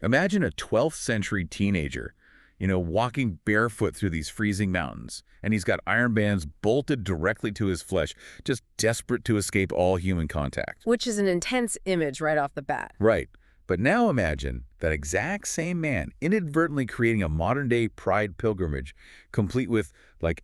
Imagine a 12th century teenager, walking barefoot through these freezing mountains, and he's got iron bands bolted directly to his flesh, just desperate to escape all human contact. Which is an intense image right off the bat. Right. But now imagine that exact same man inadvertently creating a modern-day pride pilgrimage, complete with,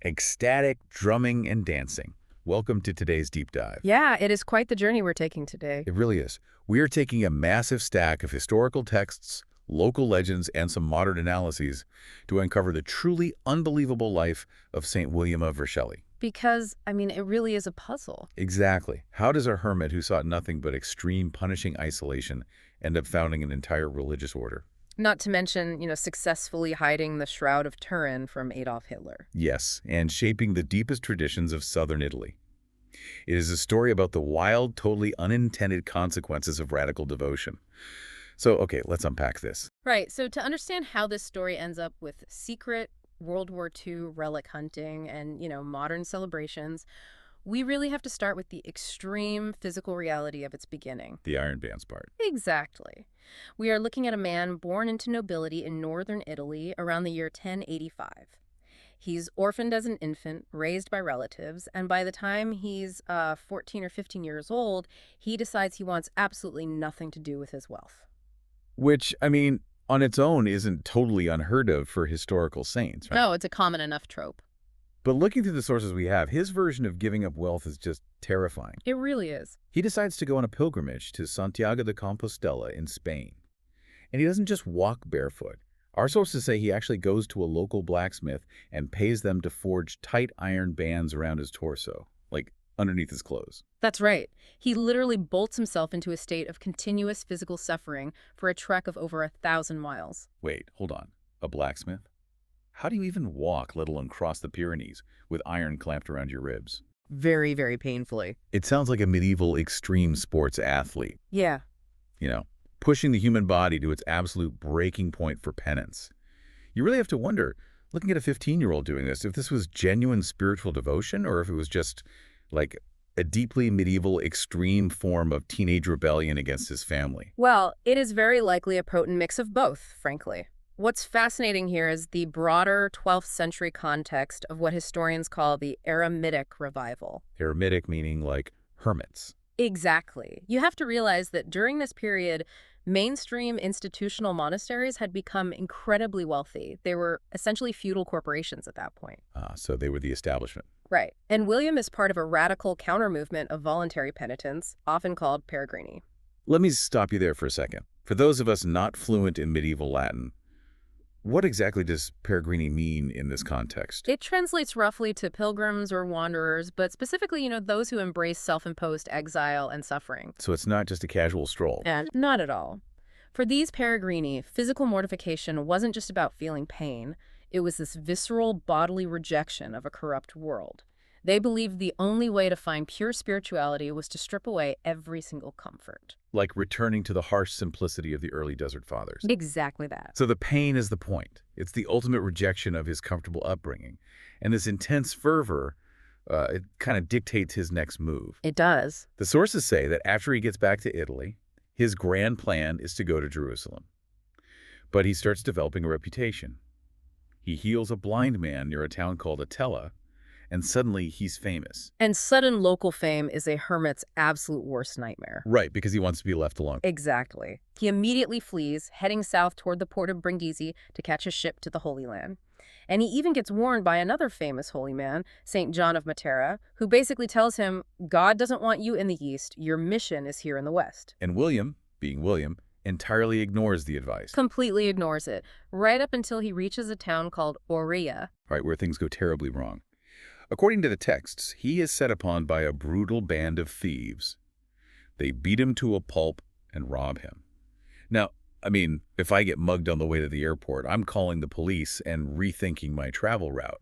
ecstatic drumming and dancing. Welcome to today's deep dive. Yeah, it is quite the journey we're taking today. It really is. We are taking a massive stack of historical texts, local legends, and some modern analyses to uncover the truly unbelievable life of St. William of Vercelli. Because, it really is a puzzle. Exactly. How does a hermit who sought nothing but extreme, punishing isolation end up founding an entire religious order? Not to mention, successfully hiding the Shroud of Turin from Adolf Hitler. Yes, and shaping the deepest traditions of southern Italy. It is a story about the wild, totally unintended consequences of radical devotion. So, okay, let's unpack this. Right, so to understand how this story ends up with secret World War II relic hunting and, modern celebrations, we really have to start with the extreme physical reality of its beginning. The Iron Bands part. Exactly. We are looking at a man born into nobility in northern Italy around the year 1085. He's orphaned as an infant, raised by relatives, and by the time he's 14 or 15 years old, he decides he wants absolutely nothing to do with his wealth. Which, on its own isn't totally unheard of for historical saints, right? No, it's a common enough trope. But looking through the sources we have, his version of giving up wealth is just terrifying. It really is. He decides to go on a pilgrimage to Santiago de Compostela in Spain. And he doesn't just walk barefoot. Our sources say he actually goes to a local blacksmith and pays them to forge tight iron bands around his torso, underneath his clothes. That's right. He literally bolts himself into a state of continuous physical suffering for a trek of over 1,000 miles. Wait, hold on. A blacksmith? How do you even walk, let alone cross the Pyrenees, with iron clamped around your ribs? Very, very painfully. It sounds like a medieval extreme sports athlete. Yeah. Pushing the human body to its absolute breaking point for penance. You really have to wonder, looking at a 15-year-old doing this, if this was genuine spiritual devotion or if it was just a deeply medieval extreme form of teenage rebellion against his family. Well, it is very likely a potent mix of both, frankly. What's fascinating here is the broader 12th century context of what historians call the Hermitic revival. Hermitic meaning hermits. Exactly. You have to realize that during this period, mainstream institutional monasteries had become incredibly wealthy. They were essentially feudal corporations at that point. So they were the establishment. Right. And William is part of a radical counter-movement of voluntary penitents, often called peregrini. Let me stop you there for a second. For those of us not fluent in medieval Latin, what exactly does peregrini mean in this context? It translates roughly to pilgrims or wanderers, but specifically, those who embrace self-imposed exile and suffering. So it's not just a casual stroll. And not at all. For these peregrini, physical mortification wasn't just about feeling pain. It was this visceral bodily rejection of a corrupt world. They believed the only way to find pure spirituality was to strip away every single comfort. Like returning to the harsh simplicity of the early desert fathers. Exactly that. So the pain is the point. It's the ultimate rejection of his comfortable upbringing. And this intense fervor, it kind of dictates his next move. It does. The sources say that after he gets back to Italy, his grand plan is to go to Jerusalem. But he starts developing a reputation. He heals a blind man near a town called Atella, and suddenly he's famous. And sudden local fame is a hermit's absolute worst nightmare. Right, because he wants to be left alone. Exactly. He immediately flees, heading south toward the port of Brindisi to catch a ship to the Holy Land. And he even gets warned by another famous holy man, St. John of Matera, who basically tells him, God doesn't want you in the East, your mission is here in the West. And William, being William, entirely ignores the advice. Completely ignores it, right up until he reaches a town called Oria. Right, where things go terribly wrong. According to the texts, he is set upon by a brutal band of thieves. They beat him to a pulp and rob him. Now, if I get mugged on the way to the airport, I'm calling the police and rethinking my travel route.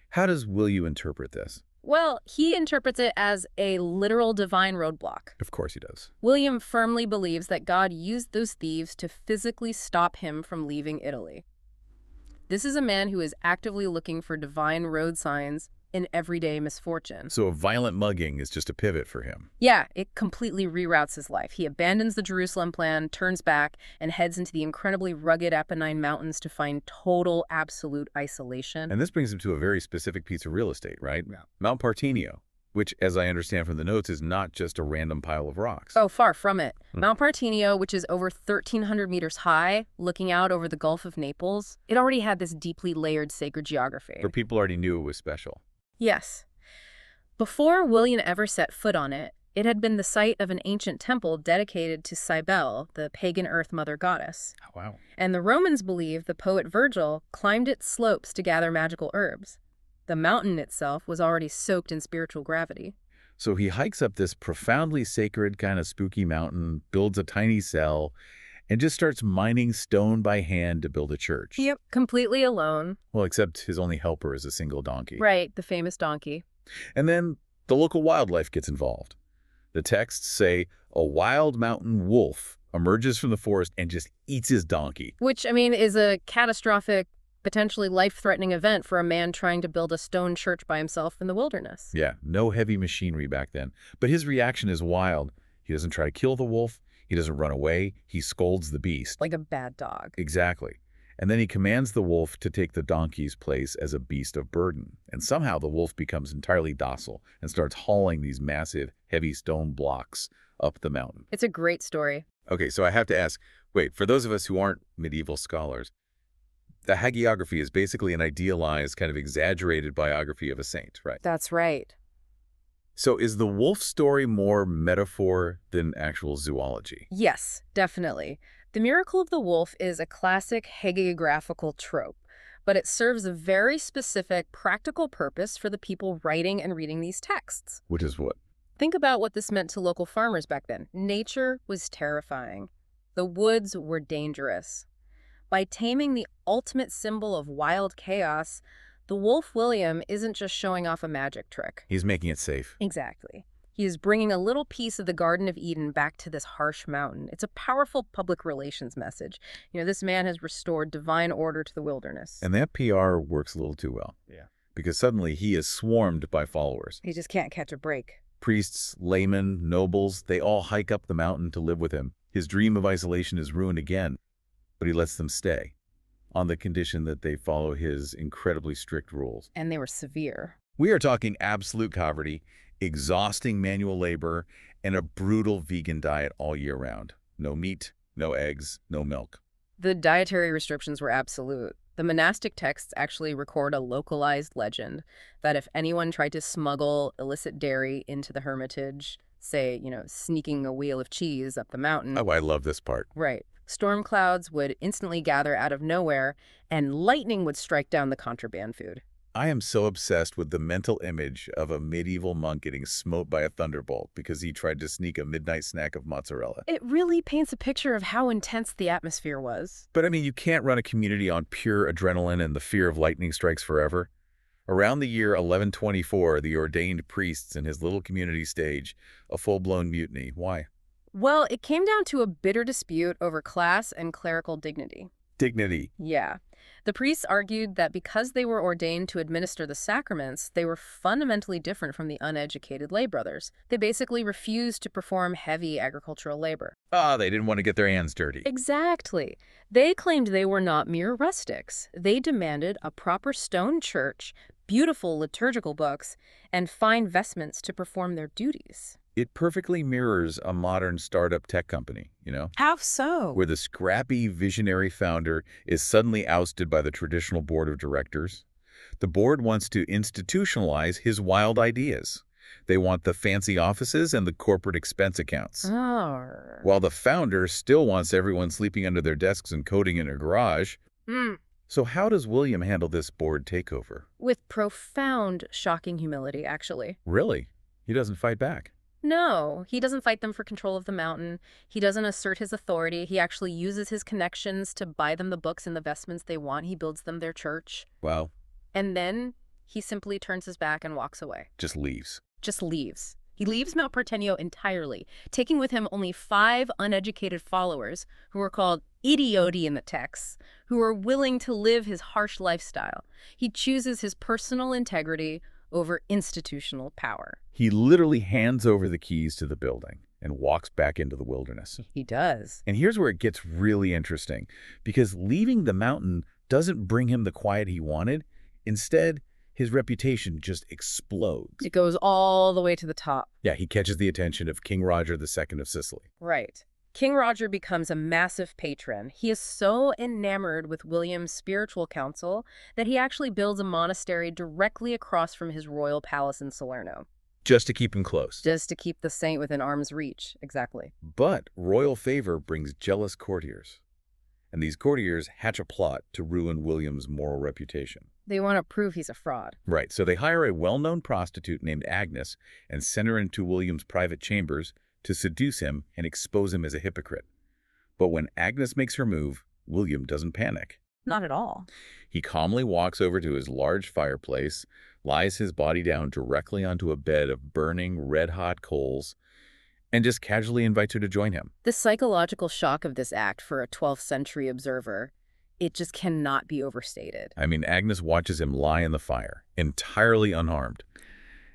How does William interpret this? Well, he interprets it as a literal divine roadblock. Of course he does. William firmly believes that God used those thieves to physically stop him from leaving Italy. This is a man who is actively looking for divine road signs in everyday misfortune. So a violent mugging is just a pivot for him. Yeah, it completely reroutes his life. He abandons the Jerusalem plan, turns back, and heads into the incredibly rugged Apennine Mountains to find total, absolute isolation. And this brings him to a very specific piece of real estate, right? Yeah. Mount Partenio, which, as I understand from the notes, is not just a random pile of rocks. Oh, far from it. Mount Partenio, which is over 1,300 meters high, looking out over the Gulf of Naples, it already had this deeply layered sacred geography. But people already knew it was special. Yes. Before William ever set foot on it, it had been the site of an ancient temple dedicated to Cybele, the pagan earth mother goddess. Oh, wow. And the Romans believed the poet Virgil climbed its slopes to gather magical herbs. The mountain itself was already soaked in spiritual gravity. So he hikes up this profoundly sacred kind of spooky mountain, builds a tiny cell, and just starts mining stone by hand to build a church. Yep, completely alone. Well, except his only helper is a single donkey. Right, the famous donkey. And then the local wildlife gets involved. The texts say a wild mountain wolf emerges from the forest and just eats his donkey. Which, I mean, is a catastrophic, potentially life-threatening event for a man trying to build a stone church by himself in the wilderness. Yeah, no heavy machinery back then. But his reaction is wild. He doesn't try to kill the wolf. He doesn't run away. He scolds the beast. Like a bad dog. Exactly. And then he commands the wolf to take the donkey's place as a beast of burden. And somehow the wolf becomes entirely docile and starts hauling these massive, heavy stone blocks up the mountain. It's a great story. Okay, so I have to ask, wait, for those of us who aren't medieval scholars, the hagiography is basically an idealized, kind of exaggerated biography of a saint, right? That's right. So is the wolf story more metaphor than actual zoology? Yes, definitely. The miracle of the wolf is a classic hagiographical trope, but it serves a very specific practical purpose for the people writing and reading these texts. Which is what? Think about what this meant to local farmers back then. Nature was terrifying. The woods were dangerous. By taming the ultimate symbol of wild chaos, the Wolf William isn't just showing off a magic trick. He's making it safe. Exactly. He is bringing a little piece of the Garden of Eden back to this harsh mountain. It's a powerful public relations message. You know, this man has restored divine order to the wilderness. And that PR works a little too well. Yeah. Because suddenly he is swarmed by followers. He just can't catch a break. Priests, laymen, nobles, they all hike up the mountain to live with him. His dream of isolation is ruined again, but he lets them stay on the condition that they follow his incredibly strict rules. And they were severe. We are talking absolute poverty, exhausting manual labor, and a brutal vegan diet all year round. No meat, no eggs, no milk. The dietary restrictions were absolute. The monastic texts actually record a localized legend that if anyone tried to smuggle illicit dairy into the Hermitage, say, sneaking a wheel of cheese up the mountain. Oh, I love this part. Right. Storm clouds would instantly gather out of nowhere, and lightning would strike down the contraband food. I am so obsessed with the mental image of a medieval monk getting smote by a thunderbolt because he tried to sneak a midnight snack of mozzarella. It really paints a picture of how intense the atmosphere was. But I mean, you can't run a community on pure adrenaline and the fear of lightning strikes forever. Around the year 1124, the ordained priests in his little community stage a full-blown mutiny. Why? Well, it came down to a bitter dispute over class and clerical dignity. Dignity. Yeah. The priests argued that because they were ordained to administer the sacraments, they were fundamentally different from the uneducated lay brothers. They basically refused to perform heavy agricultural labor. They didn't want to get their hands dirty. Exactly. They claimed they were not mere rustics. They demanded a proper stone church, beautiful liturgical books, and fine vestments to perform their duties. It perfectly mirrors a modern startup tech company, How so? where the scrappy visionary founder is suddenly ousted by the traditional board of directors. The board wants to institutionalize his wild ideas. They want the fancy offices and the corporate expense accounts. While the founder still wants everyone sleeping under their desks and coding in a garage. So how does William handle this board takeover? With profound, shocking humility, actually. Really? He doesn't fight back. No, he doesn't fight them for control of the mountain. He doesn't assert his authority. He actually uses his connections to buy them the books and the vestments they want. He builds them their church. Wow. And then he simply turns his back and walks away. Just leaves. Just leaves. He leaves Mount Partenio entirely, taking with him only 5 uneducated followers who were called idioti in the texts who are willing to live his harsh lifestyle. He chooses his personal integrity over institutional power. He literally hands over the keys to the building and walks back into the wilderness. He does. And here's where it gets really interesting, because leaving the mountain doesn't bring him the quiet he wanted. Instead, his reputation just explodes. It goes all the way to the top. Yeah, he catches the attention of King Roger II of Sicily. Right. King Roger becomes a massive patron. He is so enamored with William's spiritual counsel that he actually builds a monastery directly across from his royal palace in Salerno. Just to keep him close. Just to keep the saint within arm's reach, exactly. But royal favor brings jealous courtiers. And these courtiers hatch a plot to ruin William's moral reputation. They want to prove he's a fraud. Right, so they hire a well-known prostitute named Agnes and send her into William's private chambers to seduce him and expose him as a hypocrite. But when Agnes makes her move, William doesn't panic. Not at all. He calmly walks over to his large fireplace, lies his body down directly onto a bed of burning red-hot coals, and just casually invites her to join him. The psychological shock of this act for a 12th century observer, it just cannot be overstated. I mean, Agnes watches him lie in the fire, entirely unharmed.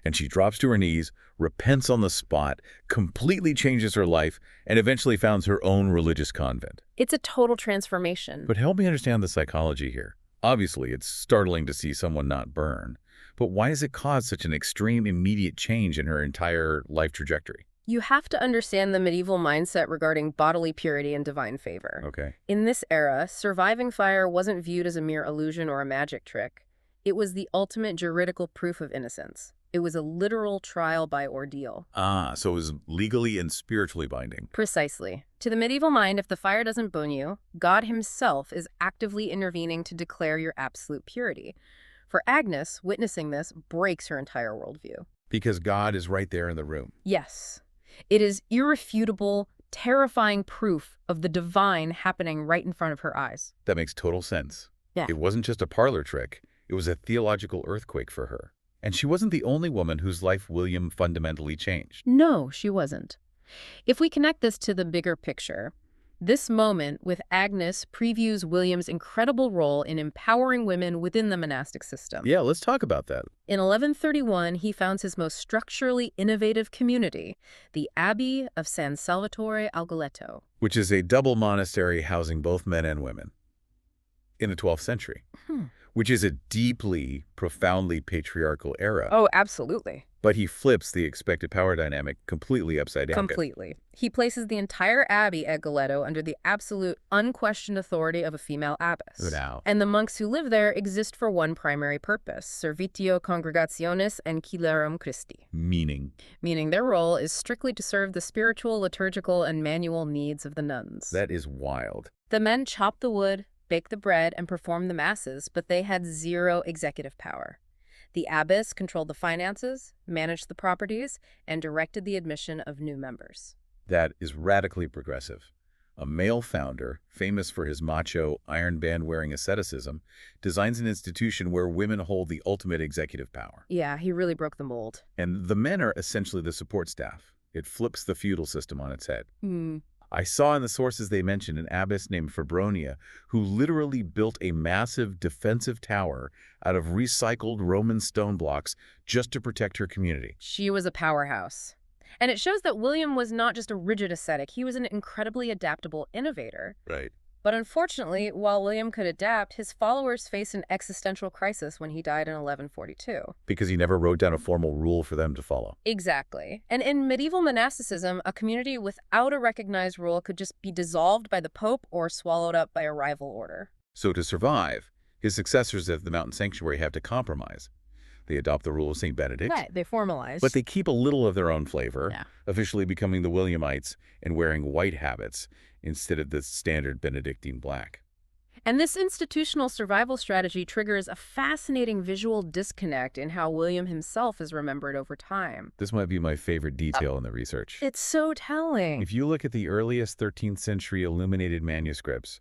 And she drops to her knees, repents on the spot, completely changes her life, and eventually founds her own religious convent. It's a total transformation. But help me understand the psychology here. Obviously, it's startling to see someone not burn. But why does it cause such an extreme, immediate change in her entire life trajectory? You have to understand the medieval mindset regarding bodily purity and divine favor. Okay. In this era, surviving fire wasn't viewed as a mere illusion or a magic trick. It was the ultimate juridical proof of innocence. It was a literal trial by ordeal. Ah, so it was legally and spiritually binding. Precisely. To the medieval mind, if the fire doesn't burn you, God himself is actively intervening to declare your absolute purity. For Agnes, witnessing this breaks her entire worldview. Because God is right there in the room. Yes. It is irrefutable, terrifying proof of the divine happening right in front of her eyes. That makes total sense. Yeah. It wasn't just a parlor trick. It was a theological earthquake for her. And she wasn't the only woman whose life William fundamentally changed. No, she wasn't. If we connect this to the bigger picture, this moment with Agnes previews William's incredible role in empowering women within the monastic system. Yeah, let's talk about that. In 1131, he founds his most structurally innovative community, the Abbey of San Salvatore al Goletto. Which is a double monastery housing both men and women in the 12th century. Which is a deeply, profoundly patriarchal era. Oh, absolutely. But he flips the expected power dynamic completely upside down. Completely. He places the entire abbey at Goletto under the absolute, unquestioned authority of a female abbess. Wow. And the monks who live there exist for one primary purpose, servitio congregationis and Celerum Christi. Meaning Their role is strictly to serve the spiritual, liturgical, and manual needs of the nuns. that is wild. The men chop the wood, bake the bread, and perform the masses, but they had zero executive power. The abbess controlled the finances, managed the properties, and directed the admission of new members. That is radically progressive. A male founder, famous for his macho, iron band-wearing asceticism, designs an institution where women hold the ultimate executive power. Yeah, he really broke the mold. And the men are essentially the support staff. It flips the feudal system on its head. I saw in the sources they mentioned an abbess named Fabronia who literally built a massive defensive tower out of recycled Roman stone blocks just to protect her community. She was a powerhouse. And it shows that William was not just a rigid ascetic, he was an incredibly adaptable innovator. Right. But unfortunately, while William could adapt, his followers faced an existential crisis when he died in 1142. Because he never wrote down a formal rule for them to follow. Exactly. And in medieval monasticism, a community without a recognized rule could just be dissolved by the Pope or swallowed up by a rival order. So to survive, his successors at the mountain sanctuary have to compromise. They adopt the rule of St. Benedict. Right, they formalize. But they keep a little of their own flavor, Yeah. officially becoming the Williamites and wearing white habits instead of the standard Benedictine black. And this institutional survival strategy triggers a fascinating visual disconnect in how William himself is remembered over time. This might be my favorite detail in the research. It's so telling. If you look at the earliest 13th century illuminated manuscripts,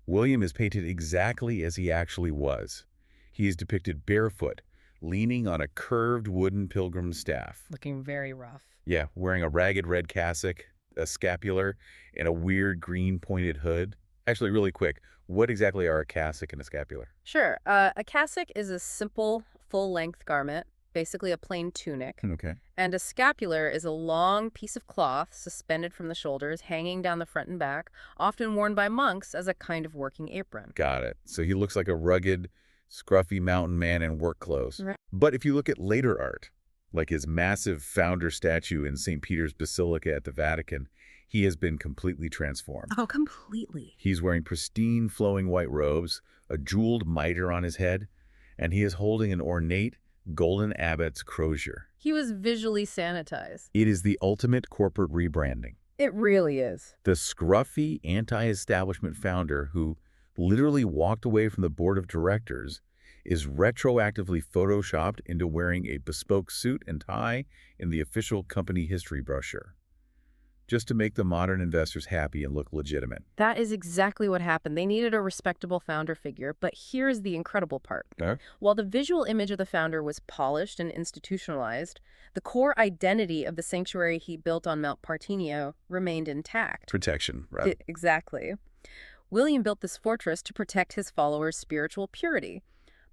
William is painted exactly as he actually was. He is depicted barefoot, leaning on a curved wooden pilgrim staff. Looking very rough. Yeah, wearing a ragged red cassock, a scapular, and a weird green pointed hood. Actually, really quick, what exactly are a cassock and a scapular? Sure. A cassock is a simple, full-length garment, basically a plain tunic. Okay. And a scapular is a long piece of cloth suspended from the shoulders, hanging down the front and back, often worn by monks as a kind of working apron. Got it. So he looks like a rugged, scruffy mountain man in work clothes. Right. But if you look at later art, like his massive founder statue in St. Peter's Basilica at the Vatican, he has been completely transformed. Oh, completely. He's wearing pristine flowing white robes, a jeweled mitre on his head, and he is holding an ornate golden abbot's crozier. He was visually sanitized. It is the ultimate corporate rebranding. It really is. The scruffy anti-establishment founder who literally walked away from the board of directors is retroactively photoshopped into wearing a bespoke suit and tie in the official company history brochure, just to make the modern investors happy and look legitimate. That is exactly what happened. They needed a respectable founder figure, but here's the incredible part. While the visual image of the founder was polished and institutionalized, the core identity of the sanctuary he built on Mount Partenio remained intact. Protection, right? Exactly. William built this fortress to protect his followers' spiritual purity.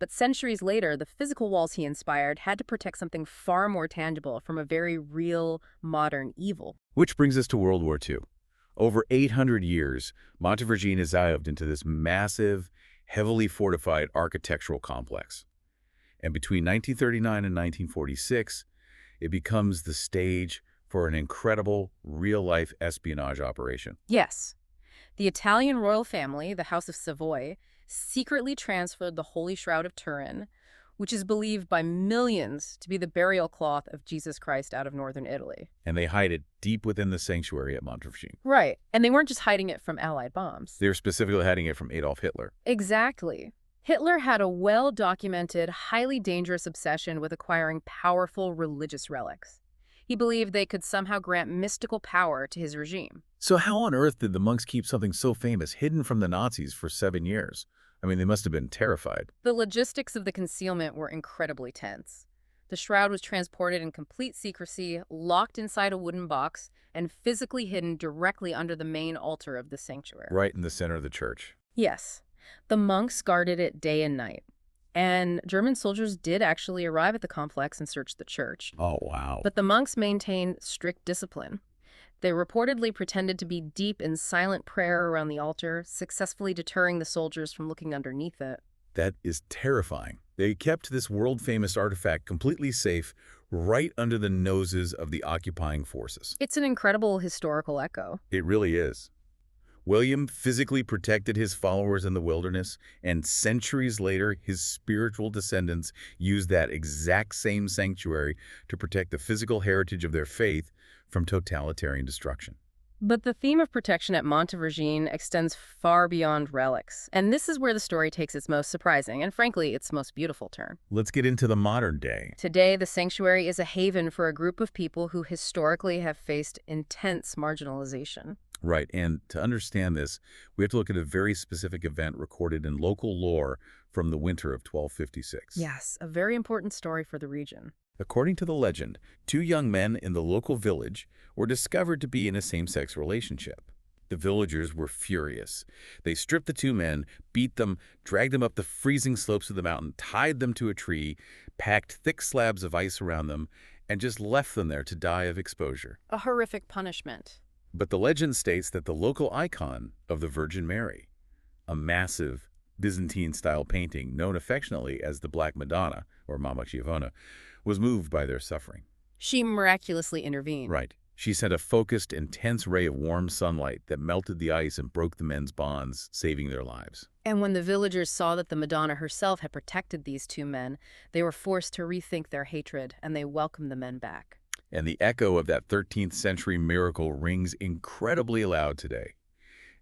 But centuries later, the physical walls he inspired had to protect something far more tangible from a very real, modern evil. Which brings us to World War II. Over 800 years, Montevergine has evolved into this massive, heavily fortified architectural complex. And between 1939 and 1946, it becomes the stage for an incredible, real-life espionage operation. Yes. The Italian royal family, the House of Savoy, secretly transferred the Holy Shroud of Turin, which is believed by millions to be the burial cloth of Jesus Christ, out of northern Italy. And they hide it deep within the sanctuary at Montevergine. Right. And they weren't just hiding it from Allied bombs. They're specifically hiding it from Adolf Hitler. Exactly. Hitler had a well-documented, highly dangerous obsession with acquiring powerful religious relics. He believed they could somehow grant mystical power to his regime. So how on earth did the monks keep something so famous hidden from the Nazis for 7 years? I mean, they must have been terrified. The logistics of the concealment were incredibly tense. The shroud was transported in complete secrecy, locked inside a wooden box, and physically hidden directly under the main altar of the sanctuary. Right in the center of the church. Yes. The monks guarded it day and night. And German soldiers did actually arrive at the complex and search the church. Oh, wow. But the monks maintained strict discipline. They reportedly pretended to be deep in silent prayer around the altar, successfully deterring the soldiers from looking underneath it. That is terrifying. They kept this world-famous artifact completely safe right under the noses of the occupying forces. It's an incredible historical echo. It really is. William physically protected his followers in the wilderness, and centuries later, his spiritual descendants used that exact same sanctuary to protect the physical heritage of their faith from totalitarian destruction. But the theme of protection at Montevergine extends far beyond relics. And this is where the story takes its most surprising and, frankly, its most beautiful turn. Let's get into the modern day. Today, the sanctuary is a haven for a group of people who historically have faced intense marginalization. Right, and to understand this, we have to look at a very specific event recorded in local lore from the winter of 1256. Yes, a very important story for the region. According to the legend, 2 young men in the local village were discovered to be in a same-sex relationship. The villagers were furious. They stripped the 2 men, beat them, dragged them up the freezing slopes of the mountain, tied them to a tree, packed thick slabs of ice around them, and just left them there to die of exposure. A horrific punishment. But the legend states that the local icon of the Virgin Mary, a massive Byzantine-style painting known affectionately as the Black Madonna, or Mama Giovanna, was moved by their suffering. She miraculously intervened. Right. She sent a focused, intense ray of warm sunlight that melted the ice and broke the men's bonds, saving their lives. And when the villagers saw that the Madonna herself had protected these 2 men, they were forced to rethink their hatred, and they welcomed the men back. And the echo of that 13th century miracle rings incredibly loud today.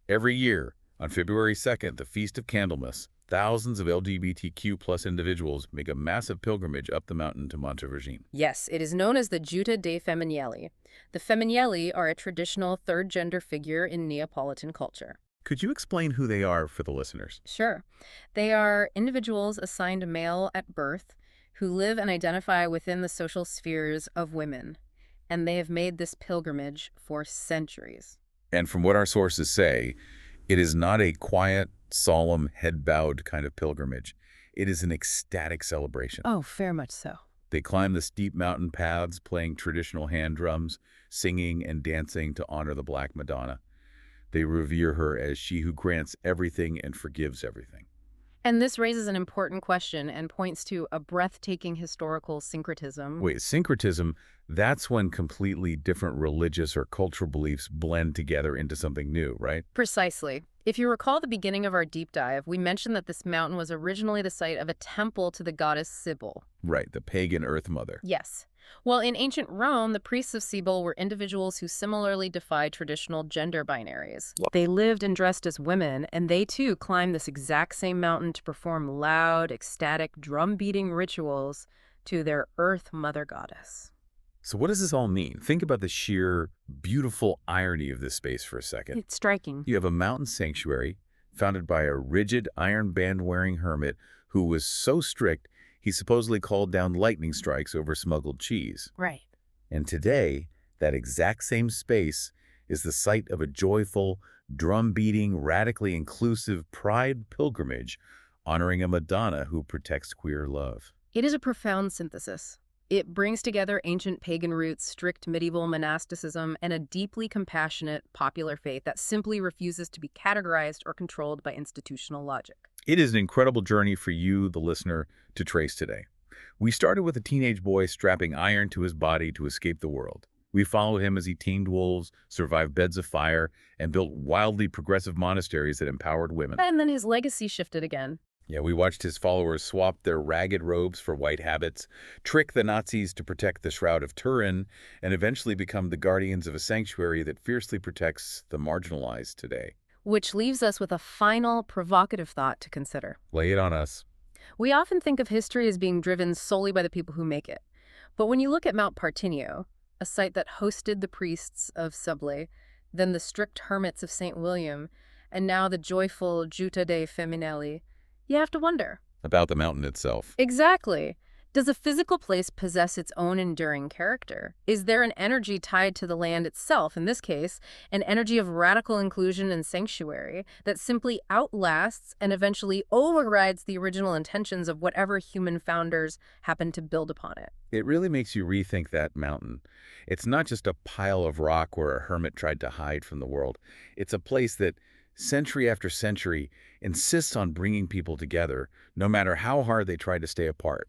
Every year, on February 2nd, the Feast of Candlemas, thousands of LGBTQ+ individuals make a massive pilgrimage up the mountain to Montevergine. Yes, it is known as the Giuda dei Femminelli. The Femminelli are a traditional third-gender figure in Neapolitan culture. Could you explain who they are for the listeners? Sure. They are individuals assigned male at birth who live and identify within the social spheres of women, and they have made this pilgrimage for centuries. And from what our sources say, It is not a quiet, solemn, head-bowed kind of pilgrimage. It is an ecstatic celebration. Oh, very much so. They climb the steep mountain paths, playing traditional hand drums, singing and dancing to honor the Black Madonna. They revere her as she who grants everything and forgives everything. And this raises an important question and points to a breathtaking historical syncretism. Wait, syncretism, that's when completely different religious or cultural beliefs blend together into something new, right? Precisely. If you recall the beginning of our deep dive, we mentioned that this mountain was originally the site of a temple to the goddess Cybele. Right, the pagan Earth Mother. Yes. Well, in ancient Rome, the priests of Cybele were individuals who similarly defied traditional gender binaries. They lived and dressed as women, and they too climbed this exact same mountain to perform loud, ecstatic, drum-beating rituals to their Earth Mother goddess. So what does this all mean? Think about the sheer, beautiful irony of this space for a second. It's striking. You have a mountain sanctuary founded by a rigid iron band-wearing hermit who was so strict he supposedly called down lightning strikes over smuggled cheese. Right. And today, that exact same space is the site of a joyful, drum-beating, radically inclusive pride pilgrimage honoring a Madonna who protects queer love. It is a profound synthesis. It brings together ancient pagan roots, strict medieval monasticism, and a deeply compassionate popular faith that simply refuses to be categorized or controlled by institutional logic. It is an incredible journey for you, the listener, to trace today. We started with a teenage boy strapping iron to his body to escape the world. We followed him as he tamed wolves, survived beds of fire, and built wildly progressive monasteries that empowered women. And then his legacy shifted again. Yeah, we watched his followers swap their ragged robes for white habits, trick the Nazis to protect the Shroud of Turin, and eventually become the guardians of a sanctuary that fiercely protects the marginalized today. Which leaves us with a final, provocative thought to consider. Lay it on us. We often think of history as being driven solely by the people who make it. But when you look at Mount Partenio, a site that hosted the priests of Sicily, then the strict hermits of St. William, and now the joyful Giutta dei Femminelli, you have to wonder. About the mountain itself. Exactly. Does a physical place possess its own enduring character? Is there an energy tied to the land itself, in this case, an energy of radical inclusion and sanctuary that simply outlasts and eventually overrides the original intentions of whatever human founders happen to build upon it? It really makes you rethink that mountain. It's not just a pile of rock where a hermit tried to hide from the world. It's a place that, century after century, insists on bringing people together, no matter how hard they try to stay apart.